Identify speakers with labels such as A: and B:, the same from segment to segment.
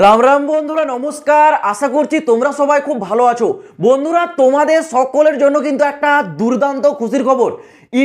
A: রাম রাম বন্ধুরা, নমস্কার। আশা করছি তোমরা সবাই খুব ভালো আছো। বন্ধুরা, তোমাদের সকলের জন্য কিন্তু একটা দুর্দান্ত খুশির খবর।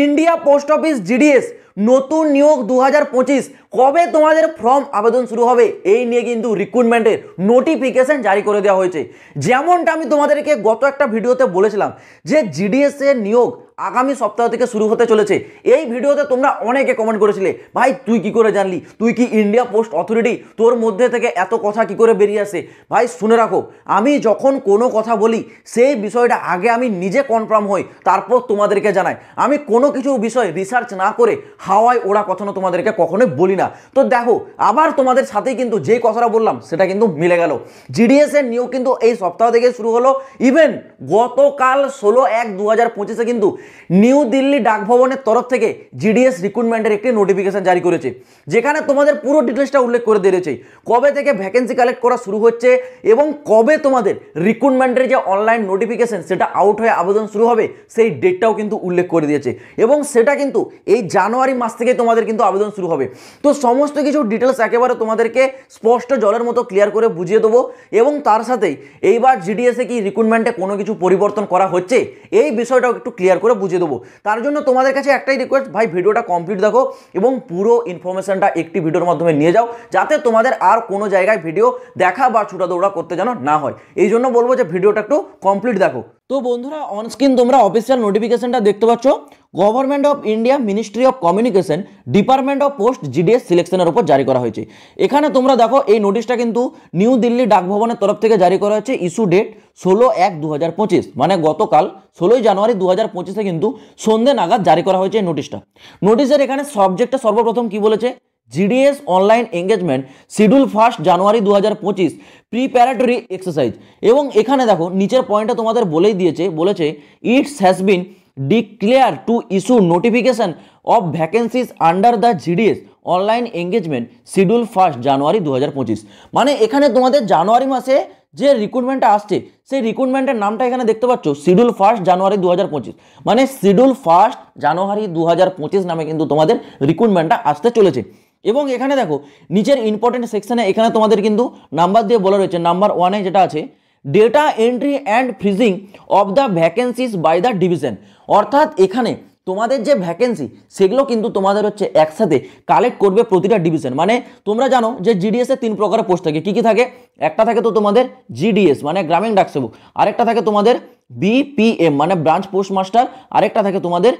A: ইন্ডিয়া পোস্ট অফিস জিডিএস নতুন নিয়োগ 2025 কবে তোমাদের ফর্ম আবেদন শুরু হবে এই নিয়ে কিন্তু রিক্রুটমেন্টের নোটিফিকেশন জারি করে দেওয়া হয়েছে। যেমনটা আমি তোমাদেরকে গত একটা ভিডিওতে বলেছিলাম যে জিডিএস এর নিয়োগ আগামী সপ্তাহ থেকে শুরু হতে চলেছে। এই ভিডিওতে তোমরা অনেকে কমেন্ট করেছিলে, ভাই তুই কি করে জানলি, তুই কি ইন্ডিয়া পোস্ট অথরিটি, তোর মধ্যে থেকে এত কথা কি করে বেরিয়ে আসে। ভাই শুনে রাখো, আমি যখন কোনো কথা বলি সেই বিষয়টা আগে আমি নিজে কনফার্ম হই, তারপর তোমাদেরকে জানাই। আমি কোনো কিছু বিষয় রিসার্চ না করে হাওয়ায় ওড়া কথা তোমাদেরকে কখনোই বলি না। তো দেখো, আবার তোমাদের সাথেই কিন্তু যে কথাটা বললাম সেটা কিন্তু মিলে গেল। জিডিএস এর নিয়োগ কিন্তু এই সপ্তাহ থেকে শুরু হলো। ইভেন গতকাল 16/1/2025 কিন্তু নিউ দিল্লি ডাকভবনের তরফ থেকে জিডিএস রিক্রুটমেন্টের একটি নোটিফিকেশন জারি করেছে, যেখানে তোমাদের পুরো ডিটেলসটা উল্লেখ করে দিয়েছে কবে থেকে ভ্যাকেন্সি কালেক্ট করা শুরু হচ্ছে এবং কবে তোমাদের রিক্রুটমেন্টের যে অনলাইন নোটিফিকেশন সেটা আউট হয়ে আবেদন শুরু হবে সেই ডেটটাও কিন্তু উল্লেখ করে দিয়েছে। এবং সেটা কিন্তু এই জানুয়ারি মাস থেকে তোমাদের কিন্তু আবেদন শুরু হবে। তো সমস্ত কিছু ডিটেলস একেবারে তোমাদেরকে স্পষ্ট জলের মতো ক্লিয়ার করে বুঝিয়ে দেবো। এবং তার সাথেই এইবার জিডিএসে কি রিক্রুটমেন্টে কোনো কিছু পরিবর্তন করা হচ্ছে এই বিষয়টাও একটু ক্লিয়ার করে বুঝিয়ে দেবো। তার জন্য তোমাদের কাছে একটাই রিকোয়েস্ট, ভাই ভিডিওটা কমপ্লিট দেখো এবং পুরো ইনফরমেশনটা একটি ভিডিওর মাধ্যমে নিয়ে যাও, যাতে তোমাদের আর কোনো জায়গায় ভিডিও দেখা বা ছুটা দৌড়া করতে যেন না হয়। এই জন্য বলবো যে ভিডিওটা একটু কমপ্লিট দেখো। তো বন্ধুরা, অনস্ক্রিন তোমরা অফিসিয়াল নোটিফিকেশনটা দেখতে পাচ্ছ। Government of India, ministry of communication, department of post GDS সিলেকশনের উপর জারি করা হয়েছে। এখানে তোমরা দেখো এই নোটিশটা কিন্তু নিউ দিল্লি ডাকভবনের তরফ থেকে জারি করা হয়েছে। ইস্যু ডেট 16/1/2025, মানে গতকাল 16 জানুয়ারি 2025 কিন্তু সন্ধ্যে নাগাদ জারি করা হয়েছে এই নোটিশটা। নোটিশের এখানে সাবজেক্টটা সর্বপ্রথম কি বলেছে, GDS online engagement schedule 1 January 2025 preparatory exercise. এবং এখানে দেখো নিচের পয়েন্টটা তোমাদের বলেই দিয়েছে, বলেছে it's has been declare to issue notification of vacancies under the GDS online engagement schedule 1 January 2025। মানে এখানে তোমাদের জানুয়ারি মাসে যে রিক্রুটমেন্টটা আসছে সেই রিক্রুটমেন্টের নামটা এখানে দেখতে পাচ্ছ, শিডিউল 1 জানুয়ারি 2025, মানে শিডিউল 1 জানুয়ারি 2025 নামে কিন্তু তোমাদের রিক্রুটমেন্টটা আসতে চলেছে। এবং এখানে দেখো নিচের ইম্পর্টেন্ট সেকশনে এখানে তোমাদের কিন্তু নাম্বার দিয়ে বলা রয়েছে। নাম্বার 1-এ যেটা আছে, data entry and freezing of the vacancies by the division. অর্থাৎ এখানে তোমাদের যে ভ্যাকেন্সি সেগুলো কিন্তু তোমাদের হচ্ছে একসাথে কালেক্ট করবে প্রতিটা ডিভিশন। মানে তোমরা জানো যে জিডিএস এ 3 প্রকারের পোস্ট থাকে। কি কি থাকে? একটা থাকে তো তোমাদের জিডিএস মানে গ্রামীণ ডাকসেবক, আরেকটা থাকে তোমাদের বিপিএম মানে ব্রাঞ্চ পোস্ট মাস্টার, আরেকটা থাকে তোমাদের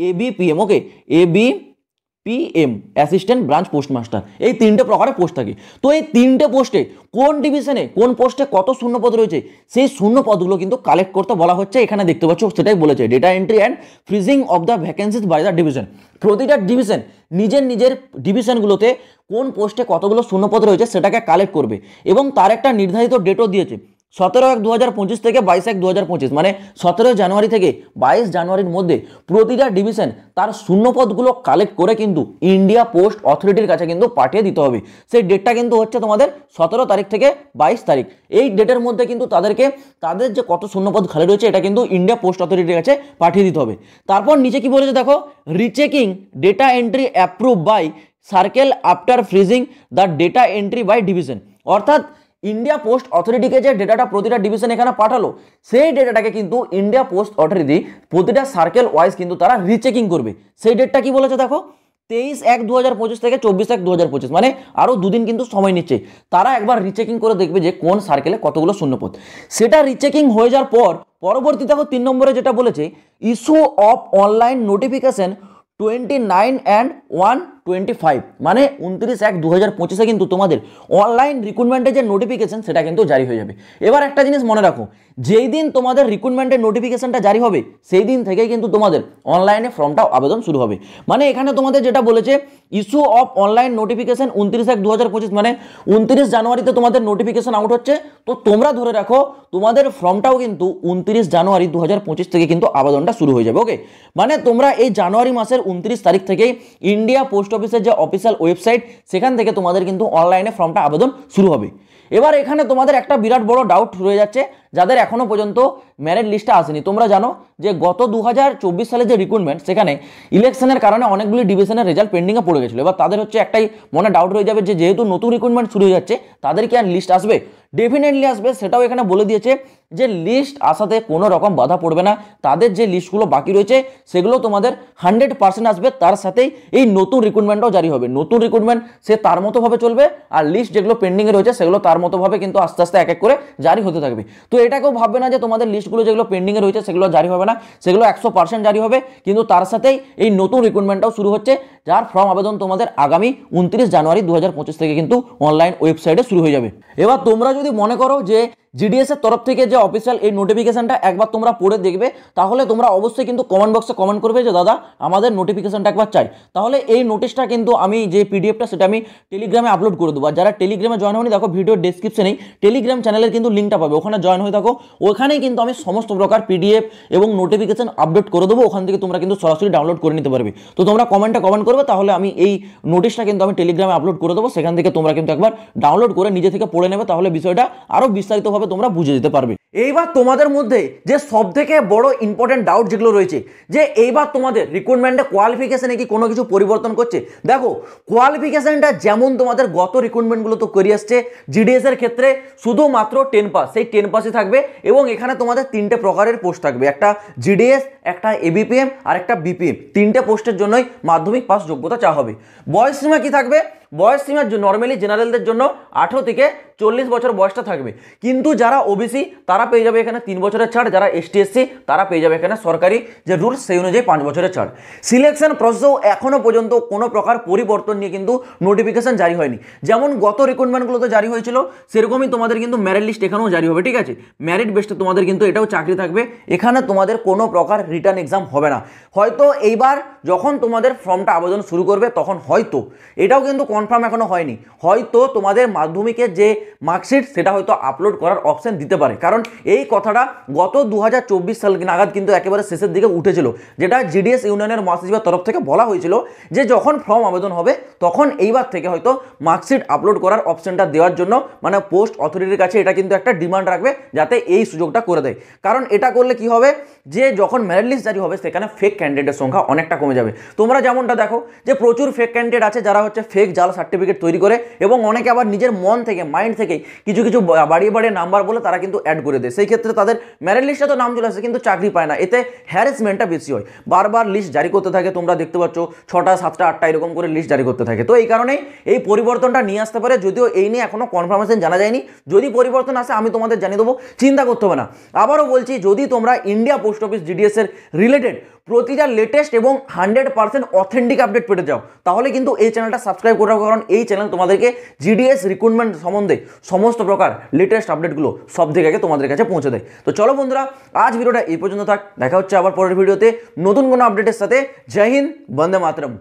A: এবিপিএম। ওকে, এবিপিএম অ্যাসিস্ট্যান্ট ব্রাঞ্চ পোস্টমাস্টার। এই 3টে প্রকারের পোস্ট থাকে। তো এই 3টে পোস্টে কোন ডিভিশনে কোন পোস্টে কত শূন্যপদ রয়েছে সেই শূন্যপদগুলো কিন্তু কালেক্ট করতে বলা হচ্ছে। এখানে দেখতে পাচ্ছ সেটাই বলেছে, data entry and freezing of the vacancies by the division. প্রতিটা ডিভিশন নিজের নিজের ডিভিশনগুলোতে কোন পোস্টে কতগুলো শূন্যপদ রয়েছে সেটাকে কালেক্ট করবে এবং তার একটা নির্ধারিত ডেটও দিয়েছে। 17/1/2025 থেকে 22/1/2025, মানে 17 জানুয়ারি থেকে 22 জানুয়ারির মধ্যে প্রতিটা ডিভিশন তার শূন্যপদগুলো কালেক্ট করে কিন্তু ইন্ডিয়া পোস্ট অথরিটির কাছে কিন্তু পাঠিয়ে দিতে হবে। সেই ডেটটা কিন্তু হচ্ছে তোমাদের 17 তারিখ থেকে 22 তারিখ। এই ডেটের মধ্যে কিন্তু তাদেরকে তাদের যে কত শূন্যপদ খালি রয়েছে এটা কিন্তু ইন্ডিয়া পোস্ট অথরিটির কাছে পাঠিয়ে দিতে হবে। তারপর নিচে কি বলেছে দেখো, rechecking data entry approve by circle after freezing the data entry by division. অর্থাৎ ইন্ডিয়া পোস্ট অথরিটিকে যে ডেটাটা প্রতিটা ডিভিশন এখানে পাঠালো সেই ডেটাটাকে কিন্তু ইন্ডিয়া পোস্ট অথরিটি প্রতিটা সার্কেল ওয়াইজ কিন্তু তারা রিচেকিং করবে। সেই ডেটটা কি বলেছে দেখো, 23/1/2025 থেকে 24/1/2025, মানে আরও দুদিন কিন্তু সময় নিচ্ছে। তারা একবার রিচেকিং করে দেখবে যে কোন সার্কেলে কতগুলো শূন্যপদ। সেটা রিচেকিং হয়ে যাওয়ার পর পরবর্তী দেখো 3 নম্বরে যেটা বলেছে, issue of online notification 29 and 1/25, মানে 29/1/2025 কিন্তু তোমাদের অনলাইন রিক্রুটমেন্টের যে নোটিফিকেশন সেটা কিন্তু জারি হয়ে যাবে। এবার একটা জিনিস মনে রাখো, যেই দিন তোমাদের রিক্রুটমেন্টের নোটিফিকেশনটা জারি হবে সেই দিন থেকেই কিন্তু তোমাদের অনলাইনে ফর্মটা আবেদন শুরু হবে। মানে এখানে তোমাদের যেটা বলেছে, ইস্যু অফ অনলাইন নোটিফিকেশন 29/1/2025, মানে 29 জানুয়ারিতে তোমাদের নোটিফিকেশন আউট হচ্ছে। তো তোমরা ধরে রাখো তোমাদের ফর্মটাও কিন্তু 29 জানুয়ারি 2025 থেকে কিন্তু আবেদনটা শুরু হয়ে যাবে। ওকে, মানে তোমরা এই জানুয়ারি মাসের 29 তারিখ থেকেই ইন্ডিয়া পোস্ট অফিসের যে অফিসিয়াল ওয়েবসাইট সেখান থেকে তোমাদের কিন্তু অনলাইনে ফর্মটা আবেদন শুরু হবে। এবার এখানে তোমাদের একটা বিরাট বড় ডাউট রয়ে যাচ্ছে, যাদের এখনো পর্যন্ত মেরিট লিস্টে আসেনি। তোমরা জানো যে গত 2024 সালে যে রিক্রুটমেন্ট, সেখানে ইলেকশনের কারণে অনেকগুলি ডিভিশনের রেজাল্ট পেন্ডিংয়ে পড়ে গেছিলো। এবার তাদের হচ্ছে একটাই মনে ডাউট রয়ে যাবে যে যেহেতু নতুন রিক্রুটমেন্ট শুরু হয়ে যাচ্ছে, তাদের কি আর লিস্ট আসবে? ডেফিনেটলি আসবে, সেটাও এখানে বলে দিয়েছে যে লিস্ট আসাতে কোনো রকম বাধা পড়বে না। তাদের যে লিস্টগুলো বাকি রয়েছে সেগুলো তোমাদের 100% আসবে, তার সাথেই এই নতুন রিক্রুটমেন্টও জারি হবে। নতুন রিক্রুটমেন্ট সে তার মতোভাবে চলবে, আর লিস্ট যেগুলো পেন্ডিংয়ে রয়েছে সেগুলো তার মতোভাবে কিন্তু আস্তে আস্তে এক এক করে জারি হতে থাকবে। তো এটাকেও ভাববে না যে তোমাদের লিস্টগুলো যেগুলো পেন্ডিংয়ে রয়েছে সেগুলো জারি হবে না, সেগুলো 100% জারি হবে। কিন্তু তার সাথেই এই নতুন রিক্রুটমেন্টটাও শুরু হচ্ছে, যার ফর্ম আবেদন তোমাদের আগামী 29 জানুয়ারি 2025 থেকে কিন্তু অনলাইন ওয়েবসাইটে শুরু হয়ে যাবে। এবার তোমরা যদি মনে করো যে জিডিএস এর তরফ থেকে যে অফিসিয়াল এই নোটিফিকেশনটা একবার তোমরা পড়ে দেখবে, তাহলে তোমরা অবশ্যই কিন্তু কমেন্ট বক্সে কমেন্ট করবে যে দাদা আমাদের নোটিফিকেশনটা একবার চাই। তাহলে এই নোটিশটা কিন্তু আমি যে পিডিএফটা সেটা আমি টেলিগ্রামে আপলোড করে দেবো। আর যারা টেলিগ্রামে জয়েন হয়নি, দেখো ভিডিওর ডেসক্রিপশনেই টেলিগ্রাম চ্যানেলের কিন্তু লিঙ্কটা পাবে, ওখানে জয়েন হয়ে থাকো। ওখানেই কিন্তু আমি সমস্ত প্রকার পিডিএফ এবং নোটিফিকেশন আপডেট করে দেবো, ওখান থেকে তোমরা কিন্তু সরাসরি ডাউনলোড করে নিতে পারবে। তো তোমরা কমেন্টে কমেন্ট করবে, তাহলে আমি এই নোটিশটা কিন্তু আমি টেলিগ্রামে আপলোড করে দেবো, সেখান থেকে তোমরা কিন্তু একবার ডাউনলোড করে নিজে থেকে পড়ে নেবে, তাহলে বিষয়টা আরও বিস্তারিতভাবে তোমরা বুঝে যেতে পারবে। এইবার তোমাদের মধ্যে যে সবথেকে বড় ইম্পর্টেন্ট ডাউট যেগুলো রয়েছে, যে এইবার তোমাদের রিক্রুটমেন্টে কোয়ালিফিকেশনে কি কোনো কিছু পরিবর্তন করছে? দেখো, কোয়ালিফিকেশনটা যেমন তোমাদের গত রিক্রুটমেন্টগুলো তো করে আসছে, জিডিএস এর ক্ষেত্রে শুধুমাত্র 10 পাস, সেই 10 পাসই থাকবে। এবং এখানে তোমাদের 3টে প্রকারের পোস্ট থাকবে, একটা জিডিএস, একটা এবিপিএম আর একটা বিপিএম। 3টে পোস্টের জন্যই মাধ্যমিক পাস যোগ্যতা চাওয়া হবে। বয়স সীমা কি থাকবে? বয়স সীমা নর্মালি জেনারেলদের জন্য 18 থেকে 40 বছর বয়সটা থাকবে, কিন্তু যারা ওবিসি তারা পেয়ে যাবে এখানে 3 বছরের ছাড়, যারা এসটি এসসি তারা পেয়ে যাবে এখানে সরকারি যে রুলস সেই অনুযায়ী 5 বছরের ছাড়। সিলেকশন প্রসেসেও এখনও পর্যন্ত কোনো প্রকার পরিবর্তন নিয়ে কিন্তু নোটিফিকেশন জারি হয়নি। যেমন গত রিক্রুটমেন্টগুলোতে জারি হয়েছিল, সেরকমই তোমাদের কিন্তু মেরিট লিস্ট এখানেও জারি হবে। ঠিক আছে, মেরিট বেসে তোমাদের কিন্তু এটাও চাকরি থাকবে, এখানে তোমাদের কোনো প্রকার রিটার্ন এক্সাম হবে না। হয়তো এইবার যখন তোমাদের ফর্মটা আবেদন শুরু করবে তখন হয়তো, এটাও কিন্তু কনফার্ম এখনো হয়নি, হয়তো তোমাদের মাধ্যমিকের যে মার্কশিট সেটা হয়তো আপলোড করার অপশন দিতে পারে। কারণ এই কথাটা গত 2024 সাল নাগাদ কিন্তু একেবারে শেষের দিকে উঠেছিল, যেটা জিডিএস ইউনিয়নের মহাসচিবের তরফ থেকে বলা হয়েছিল যে যখন ফর্ম আবেদন হবে তখন এইবার থেকে হয়তো মার্কশিট আপলোড করার অপশনটা দেওয়ার জন্য মানে পোস্ট অথরিটির কাছে এটা কিন্তু একটা ডিমান্ড রাখবে, যাতে এই সুযোগটা করে দেয়। কারণ এটা করলে কি হবে, যে যখন মেরিট লিস্ট জারি হবে সেখানে ফেক ক্যান্ডিডেটের সংখ্যা অনেকটা কমে যাবে। তোমরা যেমনটা দেখো যে প্রচুর ফেক ক্যান্ডিডেট আছে, যারা হচ্ছে ফেক জাল সার্টিফিকেট তৈরি করে, এবং অনেকে আবার নিজের মন থেকে মাইন্ড থেকে কিছু কিছু বাড়িয়ে বাড়িয়ে নাম্বার বলে তারা কিন্তু অ্যাড করে দেয়। সেই ক্ষেত্রে তাদের মেরিট লিস্টে তো নাম চলে আসে কিন্তু চাকরি পায় না, এতে হ্যারাসমেন্টটা বেশি হয়। বারবার লিস্ট জারি করতে থাকে, তোমরা দেখতে পাচ্ছ 6টা 7টা 8টা এরকম করে লিস্ট জারি করতে থাকে। তো এই কারণেই এই পরিবর্তনটা নিয়ে আসতে পারে, যদিও এই নিয়ে এখনো কনফার্মেশন জানা যায়নি। যদি পরিবর্তন আসে আমি তোমাদের জানিয়ে দেবো, চিন্তা করতে হবে না। আবারও বলছি, যদি তোমরা ইন্ডিয়া পোস্ট অফিস জিডিএস এর রিলেটেড প্রতিটা লেটেস্ট এবং 100% অথেন্টিক আপডেট পেতে যাও, তাহলে কিন্তু এই চ্যানেলটা সাবস্ক্রাইব করে রাখো, কারণ এই চ্যানেল তোমাদেরকে জিডিএস রিক্রুটমেন্ট সম্বন্ধে সমস্ত প্রকার লেটেস্ট আপডেটগুলো সব থেকে আগে তোমাদের কাছে পৌঁছে দেয়। তো চলো বন্ধুরা, আজ ভিডিওটা এই পর্যন্ত থাক, দেখা হচ্ছে আবার পরের ভিডিওতে নতুন কোনো আপডেটের সাথে। জয় হিন্দ, বন্দে মাতরম।